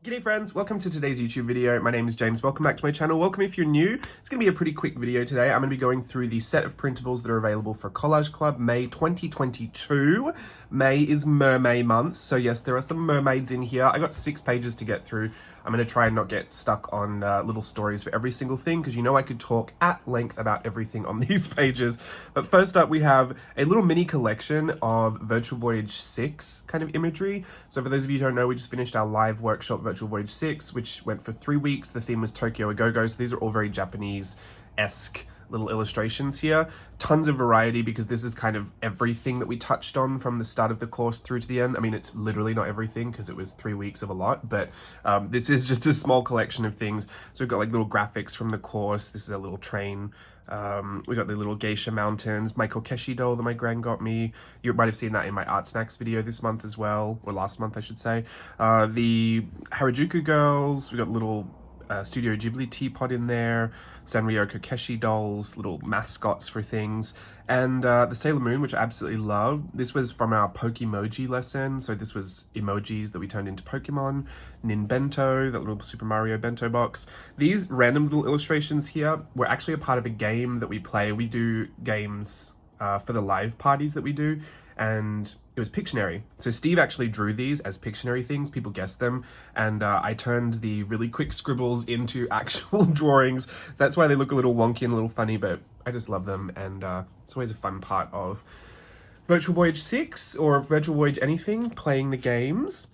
G'day friends, welcome to today's YouTube video. My name is James, welcome back to my channel. Welcome if you're new. It's going to be a pretty quick video today. I'm going to be going through the set of printables that are available for Collage Club May 2022. May is Mermaid month, so yes, there are some mermaids in here. I got 6 pages to get through. I'm going to try and not get stuck on little stories for every single thing, because you know I could talk at length about everything on these pages. But first up, we have a little mini collection of Virtual Voyage 6 kind of imagery. So for those of you who don't know, we just finished our live workshop Virtual Voyage 6, which went for 3 weeks. The theme was Tokyo a GoGo, so these are all very Japanese-esque little illustrations here. Tons of variety, because this is kind of everything that we touched on from the start of the course through to the end. I mean, it's literally not everything because it was 3 weeks of a lot, but this is just a small collection of things. So we've got like little graphics from the course. This is a little train. We got the little geisha mountains, my kokeshi doll that my gran got me. You might have seen that in my art snacks video this month as well, or last month I should say. The Harajuku girls, we got little Studio Ghibli teapot in there, Sanrio Kokeshi dolls, little mascots for things, and the Sailor Moon, which I absolutely love. This was from our Pokemoji lesson, so this was emojis that we turned into Pokemon. Ninbento, that little Super Mario bento box. These random little illustrations here were actually a part of a game that we play. We do games for the live parties that we do, and it was Pictionary. So Steve actually drew these as Pictionary things, people guessed them, and I turned the really quick scribbles into actual drawings. That's why they look a little wonky and a little funny, but I just love them, and it's always a fun part of Virtual Voyage 6, or Virtual Voyage anything, playing the games.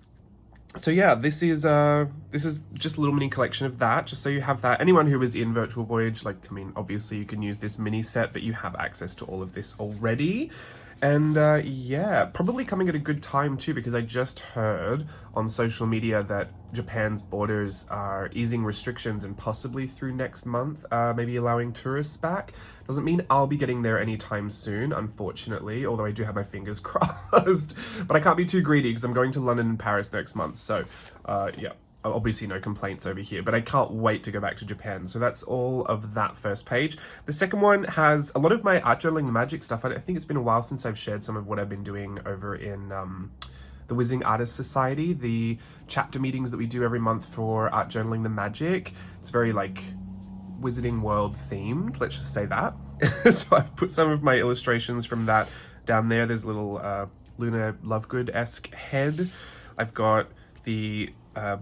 So yeah, this is just a little mini collection of that, just so you have that. Anyone who was in Virtual Voyage, like, I mean, obviously you can use this mini set, but you have access to all of this already. And yeah, probably coming at a good time too, because I just heard on social media that Japan's borders are easing restrictions, and possibly through next month, maybe allowing tourists back. Doesn't mean I'll be getting there anytime soon, unfortunately, although I do have my fingers crossed. But I can't be too greedy because I'm going to London and Paris next month, so yeah. Obviously no complaints over here, but I can't wait to go back to Japan. So that's all of that first page. The second one has a lot of my art journaling the magic stuff. I think it's been a while since I've shared some of what I've been doing over in the Wizarding Artists Society, the chapter meetings that we do every month for art journaling the magic. It's very like Wizarding World themed, let's just say that. So I've put some of my illustrations from that down there. There's a little Luna Lovegood-esque head. I've got the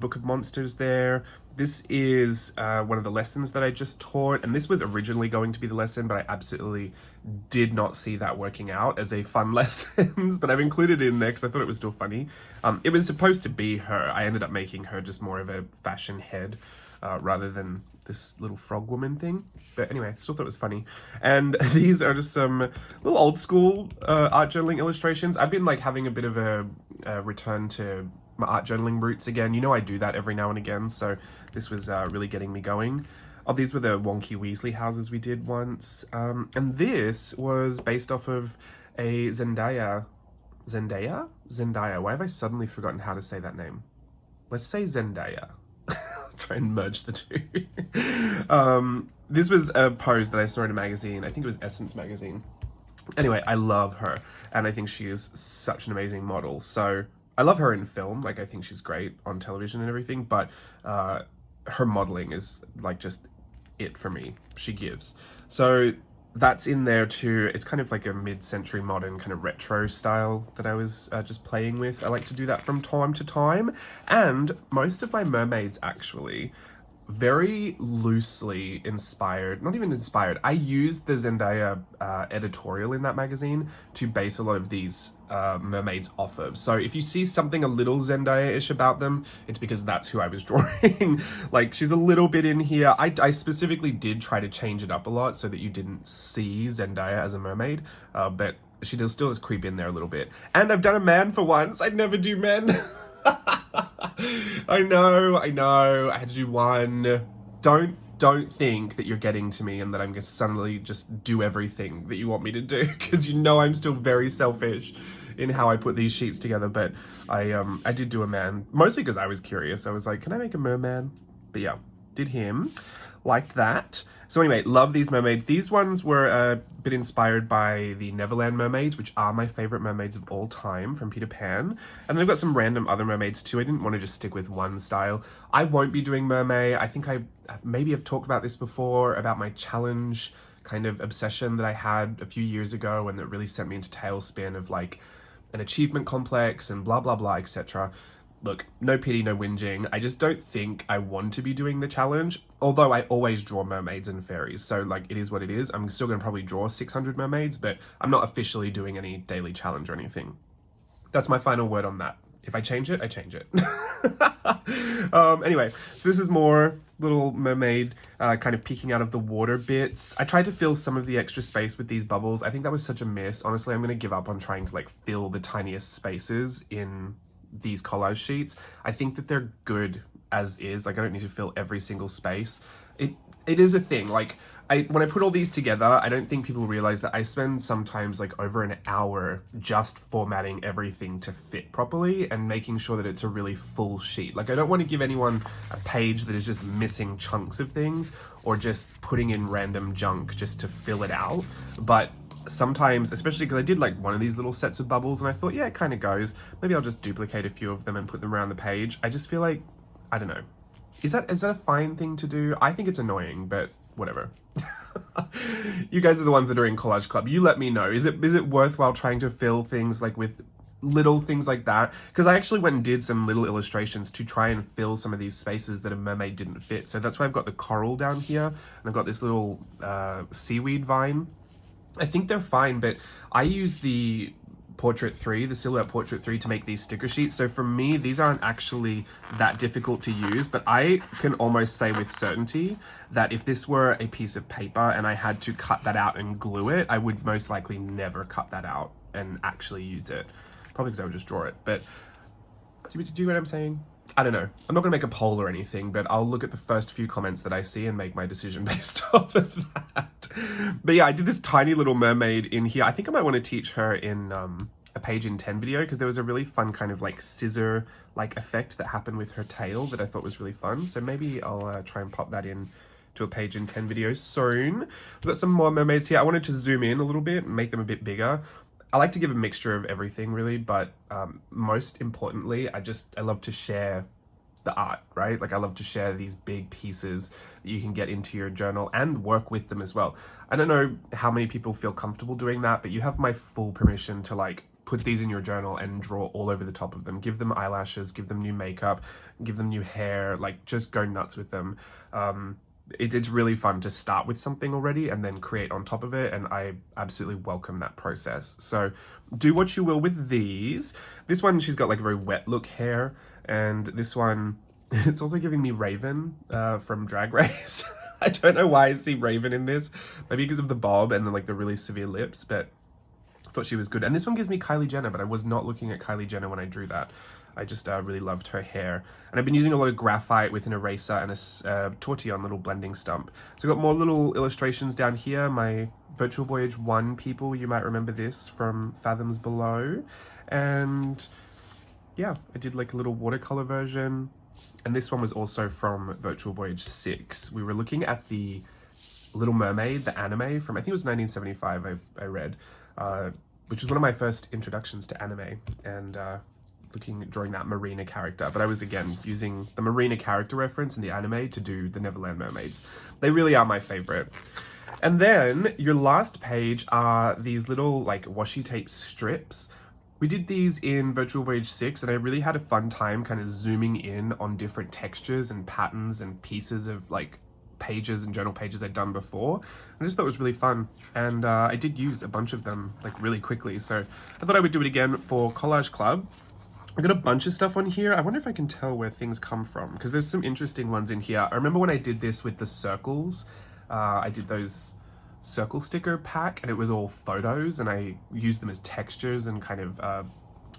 Book of Monsters there. This is one of the lessons that I just taught, and this was originally going to be the lesson, but I absolutely did not see that working out as a fun lesson. But I've included it in there because I thought it was still funny. It was supposed to be her. I ended up making her just more of a fashion head rather than this little frog woman thing. But anyway, I still thought it was funny. And these are just some little old school art journaling illustrations. I've been like having a bit of a return to my art journaling roots again. You know, I do that every now and again, so this was really getting me going. Oh, these were the wonky Weasley houses we did once. And this was based off of a Zendaya. Why have I suddenly forgotten how to say that name? Let's say Zendaya. Try and merge the two. This was a pose that I saw in a magazine. I think it was Essence magazine. Anyway, I love her, and I think she is such an amazing model. So I love her in film, like I think she's great on television and everything, but her modeling is like just it for me. She gives. So that's in there too. It's kind of like a mid-century modern kind of retro style that I was just playing with. I like to do that from time to time, and most of my mermaids actually very loosely inspired, not even inspired, I used the Zendaya editorial in that magazine to base a lot of these mermaids off of. So if you see something a little Zendaya-ish about them, it's because that's who I was drawing. Like, she's a little bit in here. I specifically did try to change it up a lot so that you didn't see Zendaya as a mermaid, but she still does creep in there a little bit. And I've done a man for once. I'd never do men. I know, I had to do one. Don't think that you're getting to me and that I'm gonna suddenly just do everything that you want me to do, because you know I'm still very selfish in how I put these sheets together. But I did do a man, mostly because I was curious. I was like, can I make a merman? But yeah, did him. liked that. So anyway, love these mermaids. These ones were a bit inspired by the Neverland mermaids, which are my favorite mermaids of all time from Peter Pan. And then I've got some random other mermaids too. I didn't want to just stick with one style. I won't be doing mermaid. I think I maybe have talked about this before, about my challenge kind of obsession that I had a few years ago and that really sent me into tailspin of like an achievement complex and blah, blah, blah, etc. Look, no pity, no whinging. I just don't think I want to be doing the challenge, although I always draw mermaids and fairies. So like, it is what it is. I'm still going to probably draw 600 mermaids, but I'm not officially doing any daily challenge or anything. That's my final word on that. If I change it, I change it. Anyway, so this is more little mermaid kind of peeking out of the water bits. I tried to fill some of the extra space with these bubbles. I think that was such a miss. Honestly, I'm going to give up on trying to like fill the tiniest spaces in these collage sheets. I think that they're good as is. Like, I don't need to fill every single space. It is a thing. Like, when I put all these together, I don't think people realize that I spend sometimes like over an hour just formatting everything to fit properly and making sure that it's a really full sheet. Like, I don't want to give anyone a page that is just missing chunks of things or just putting in random junk just to fill it out. But sometimes, especially because I did like one of these little sets of bubbles and I thought, yeah, it kind of goes. Maybe I'll just duplicate a few of them and put them around the page. I just feel like, I don't know. Is that a fine thing to do? I think it's annoying, but whatever. You guys are the ones that are in Collage Club. You let me know. Is it worthwhile trying to fill things like with little things like that? Because I actually went and did some little illustrations to try and fill some of these spaces that a mermaid didn't fit. So that's why I've got the coral down here and I've got this little seaweed vine. I think they're fine, but I use the Portrait 3, the Silhouette Portrait 3 to make these sticker sheets. So for me, these aren't actually that difficult to use, but I can almost say with certainty that if this were a piece of paper and I had to cut that out and glue it, I would most likely never cut that out and actually use it. Probably because I would just draw it. But do you get what I'm saying? I don't know. I'm not going to make a poll or anything, but I'll look at the first few comments that I see and make my decision based off of that. But yeah, I did this tiny little mermaid in here. I think I might want to teach her in a page in 10 video because there was a really fun kind of like scissor like effect that happened with her tail that I thought was really fun. So maybe I'll try and pop that in to a page in 10 video soon. We've got some more mermaids here. I wanted to zoom in a little bit and make them a bit bigger. I like to give a mixture of everything really, but most importantly, I love to share the art, right? Like, I love to share these big pieces that you can get into your journal and work with them as well. I don't know how many people feel comfortable doing that, but you have my full permission to like put these in your journal and draw all over the top of them. Give them eyelashes, give them new makeup, give them new hair, like just go nuts with them. It's really fun to start with something already and then create on top of it, and I absolutely welcome that process. So do what you will with these. This one, she's got like a very wet look hair, and this one, it's also giving me Raven from Drag Race. I don't know why I see Raven in this, maybe because of the bob and then like the really severe lips, but I thought she was good. And this one gives me Kylie Jenner, but I was not looking at Kylie Jenner when I drew that. I just really loved her hair. And I've been using a lot of graphite with an eraser and a tortillon little blending stump. So I've got more little illustrations down here. My Virtual Voyage 1 people, you might remember this from Fathoms Below. And yeah, I did like a little watercolor version. And this one was also from Virtual Voyage 6. We were looking at the Little Mermaid, the anime from, I think it was 1975, I read, which was one of my first introductions to anime. And drawing that Marina character, but I was again using the Marina character reference in the anime to do the Neverland mermaids. They really are my favorite. And then your last page are these little like washi tape strips. We did these in Virtual Voyage 6 and I really had a fun time kind of zooming in on different textures and patterns and pieces of like pages and journal pages I'd done before. I just thought it was really fun, and I did use a bunch of them like really quickly, so I thought I would do it again for Collage Club. I've got a bunch of stuff on here. I wonder if I can tell where things come from, because there's some interesting ones in here. I remember when I did this with the circles, I did those circle sticker pack, and it was all photos, and I used them as textures and kind of,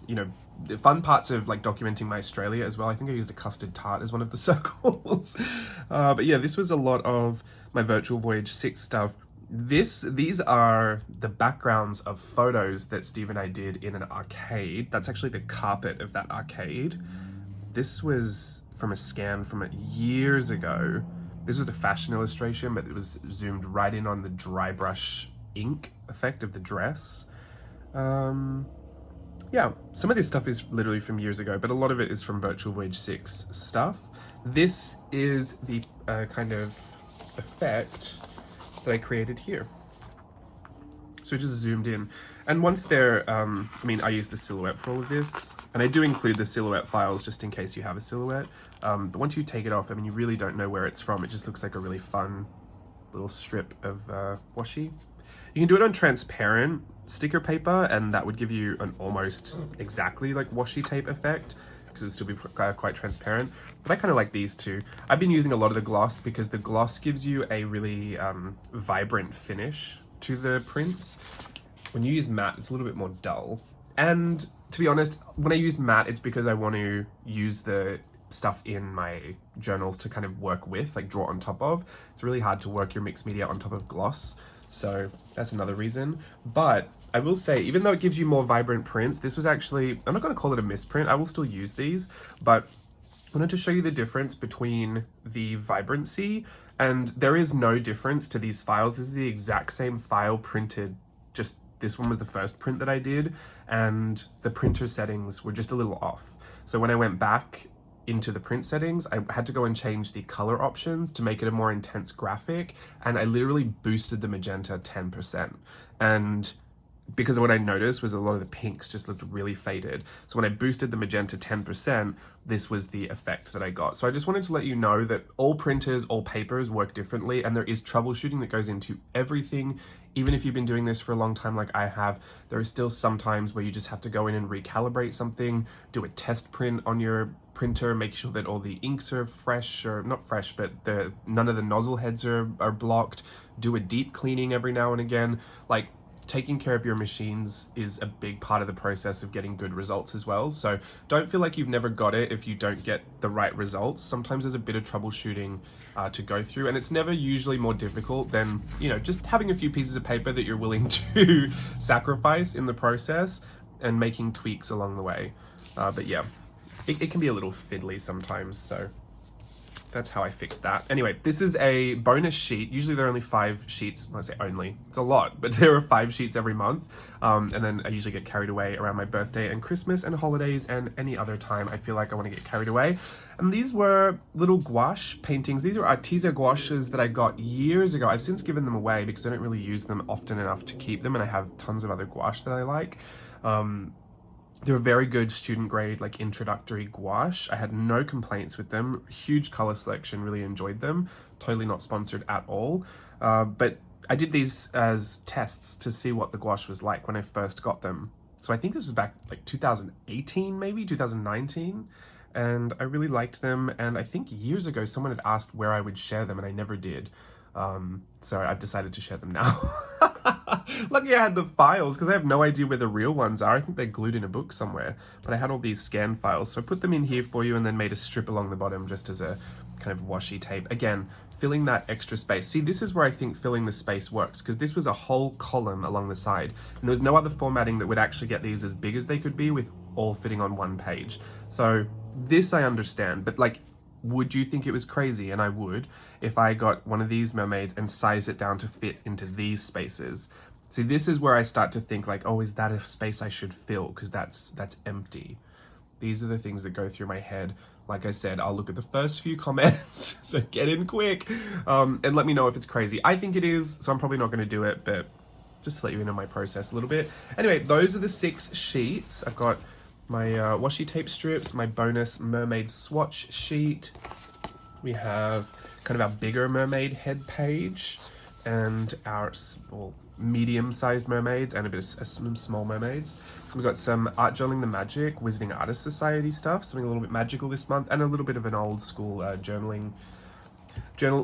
you know, the fun parts of like documenting my Australia as well. I think I used a custard tart as one of the circles. But yeah, this was a lot of my Virtual Voyage 6 stuff. These are the backgrounds of photos that Steve and I did in an arcade. That's actually the carpet of that arcade. This was from a scan from years ago, This was a fashion illustration, but it was zoomed right in on the dry brush ink effect of the dress. Yeah, some of this stuff is literally from years ago, but a lot of it is from Virtual Voyage 6 stuff. This is the kind of effect that I created here. So just zoomed in. And once they're, I mean, I use the silhouette for all of this, and I do include the silhouette files just in case you have a silhouette. But once you take it off, I mean, you really don't know where it's from. It just looks like a really fun little strip of washi. You can do it on transparent sticker paper, and that would give you an almost exactly like washi tape effect, because it would still be quite transparent. But I kind of like these two. I've been using a lot of the gloss because the gloss gives you a really vibrant finish to the prints. When you use matte, it's a little bit more dull. And to be honest, when I use matte, it's because I want to use the stuff in my journals to kind of work with, like draw on top of. It's really hard to work your mixed media on top of gloss. So that's another reason. But I will say, even though it gives you more vibrant prints, this was actually, I'm not going to call it a misprint. I will still use these, but I wanted to show you the difference between the vibrancy, and there is no difference to these files. This is the exact same file printed, just this one was the first print that I did, and the printer settings were just a little off. So when I went back into the print settings, I had to go and change the color options to make it a more intense graphic, and I literally boosted the magenta 10%. And because what I noticed was a lot of the pinks just looked really faded. So when I boosted the magenta 10%, this was the effect that I got. So I just wanted to let you know that all printers, all papers work differently, and there is troubleshooting that goes into everything. Even if you've been doing this for a long time like I have, there are still some times where you just have to go in and recalibrate something, do a test print on your printer, make sure that all the inks are fresh, or not fresh, but none of the nozzle heads are blocked, do a deep cleaning every now and again. Like, taking care of your machines is a big part of the process of getting good results as well. So don't feel like you've never got it if you don't get the right results. Sometimes there's a bit of troubleshooting to go through, and it's never usually more difficult than, you know, just having a few pieces of paper that you're willing to sacrifice in the process and making tweaks along the way. But yeah, it can be a little fiddly sometimes, so that's how I fixed that. Anyway, this is a bonus sheet. Usually there are only 5 sheets. When I say only, it's a lot, but there are 5 sheets every month. And then I usually get carried away around my birthday and Christmas and holidays and any other time I feel like I want to get carried away. And these were little gouache paintings. These are artisan gouaches that I got years ago. I've since given them away because I don't really use them often enough to keep them, and I have tons of other gouache that I like. They're a very good student grade, like introductory gouache. I had no complaints with them. Huge color selection, really enjoyed them. Totally not sponsored at all. But I did these as tests to see what the gouache was like when I first got them. So I think this was back like 2018, maybe 2019. And I really liked them. And I think years ago, someone had asked where I would share them, and I never did. So I've decided to share them now. Lucky I had the files, because I have no idea where the real ones are. I think they're glued in a book somewhere, but I had all these scan files, so I put them in here for you and then made a strip along the bottom just as a kind of washi tape. Again, filling that extra space. See, this is where I think filling the space works, because this was a whole column along the side, and there was no other formatting that would actually get these as big as they could be with all fitting on one page. So this I understand, but like, would you think it was crazy? And I would, if I got one of these mermaids and sized it down to fit into these spaces. See, this is where I start to think like, oh, is that a space I should fill? Because that's empty. These are the things that go through my head. Like I said, I'll look at the first few comments, so get in quick, and let me know if it's crazy. I think it is, so I'm probably not going to do it, but just to let you into my process a little bit. Anyway, those are the 6 sheets. I've got my washi tape strips, my bonus mermaid swatch sheet. We have kind of our bigger mermaid head page, and our medium-sized mermaids, and a bit of some small mermaids. We've got some Art Journaling the Magic, Wizarding Artist Society stuff, something a little bit magical this month, and a little bit of an old school journal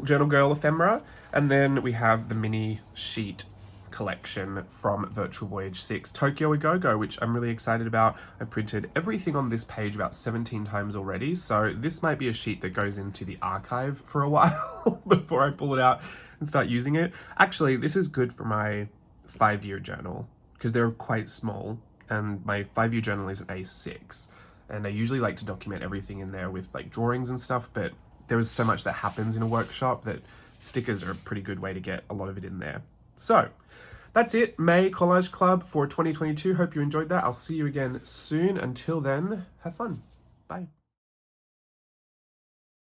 girl ephemera. And then we have the mini sheet collection from Virtual Voyage 6, Tokyo a GoGo, which I'm really excited about. I printed everything on this page about 17 times already, so this might be a sheet that goes into the archive for a while before I pull it out and start using it. Actually, this is good for my 5-year journal because they're quite small, and my 5-year journal is an A6, and I usually like to document everything in there with like drawings and stuff, but there is so much that happens in a workshop that stickers are a pretty good way to get a lot of it in there. So that's it, May Collage Club for 2022. Hope you enjoyed that. I'll see you again soon. Until then, have fun. Bye.